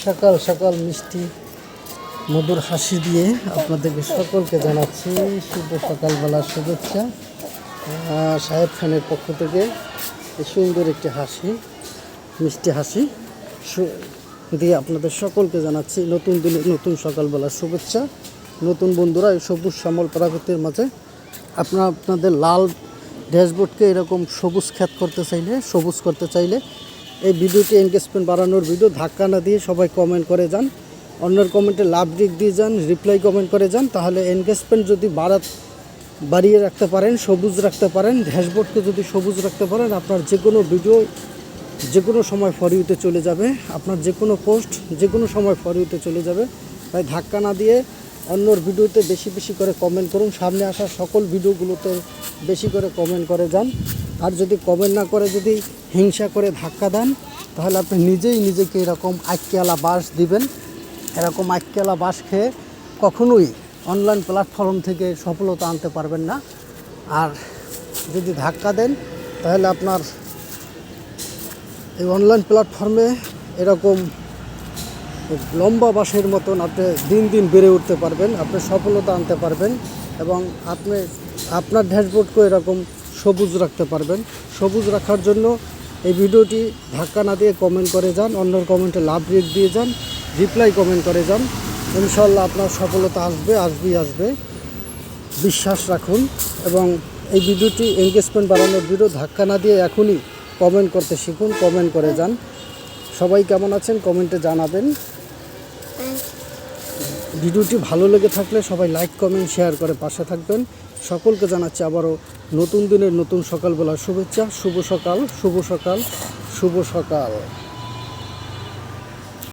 সকাল সকাল মিষ্টি মধুর হাসি দিয়ে আপনাদেরকে সকলকে জানাচ্ছি শুভ সকালবেলার শুভেচ্ছা। সাহেব খানের পক্ষ থেকে সুন্দর একটি হাসি, মিষ্টি হাসি দিয়ে আপনাদের সকলকে জানাচ্ছি নতুন দিনের নতুন সকালবেলার শুভেচ্ছা। নতুন বন্ধুরা, এই সবুজ শ্যামল প্রাকৃতির মাঝে আপনাদের লাল ড্যাশবোর্ডকে এরকম সবুজ খ্যাত করতে চাইলে, সবুজ করতে চাইলে এই ভিডিওটি এনগেজমেন্ট বাড়ানোর ভিডিও, ধাক্কা না দিয়ে সবাই কমেন্ট করে যান, অন্যের কমেন্টে লাভ রিক দিয়ে যান, রিপ্লাই কমেন্ট করে যান। তাহলে এনগেজমেন্ট যদি বাড়িয়ে রাখতে পারেন, সবুজ রাখতে পারেন, ড্যাশবোর্ডকে যদি সবুজ রাখতে পারেন, আপনার যে কোনো ভিডিও যে কোনো সময় ফর ইউতে চলে যাবে, আপনার যে কোনো পোস্ট যে কোনো সময় ফর ইউতে চলে যাবে। তাই ধাক্কা না দিয়ে অন্যর ভিডিওতে বেশি বেশি করে কমেন্ট করুন, সামনে আসা সকল ভিডিওগুলোতে বেশি করে কমেন্ট করে যান। আর যদি কমেন্ট না করে যদি হিংসা করে ধাক্কা দেন, তাহলে আপনি নিজেই নিজেকে এরকম আক্কেলা বাস দিবেন। এরকম আক্কেলা বাস খেয়ে কখনোই অনলাইন প্ল্যাটফর্ম থেকে সফলতা আনতে পারবেন না। আর যদি ধাক্কা দেন, তাহলে আপনার এই অনলাইন প্ল্যাটফর্মে এরকম লম্বা বাঁশের মতন আপনি দিন দিন বেড়ে উঠতে পারবেন, আপনি সফলতা আনতে পারবেন এবং আপনি আপনার ড্যাশবোর্ডকেও এরকম সবুজ রাখতে পারবেন। সবুজ রাখার জন্য এই ভিডিওটি ধাক্কা না দিয়ে কমেন্ট করে যান, অন্যের কমেন্টে লাভ রেট দিয়ে যান, রিপ্লাই কমেন্ট করে যান। ইনশাল্লাহ আপনার সফলতা আসবে, বিশ্বাস রাখুন। এবং এই ভিডিওটি এনগেজমেন্ট বাড়ানোর ভিডিও, ধাক্কা না দিয়ে এখনই কমেন্ট করতে শিখুন, কমেন্ট করে যান। সবাই কেমন আছেন কমেন্টে জানাবেন। ভিডিওটি ভালো লেগে থাকলে সবাই লাইক কমেন্ট শেয়ার করে পাশে থাকবেন। সকলকে জানাচ্ছি আবারও নতুন দিনের নতুন সকালবেলার শুভেচ্ছা। শুভ সকাল, শুভ সকাল, শুভ সকাল।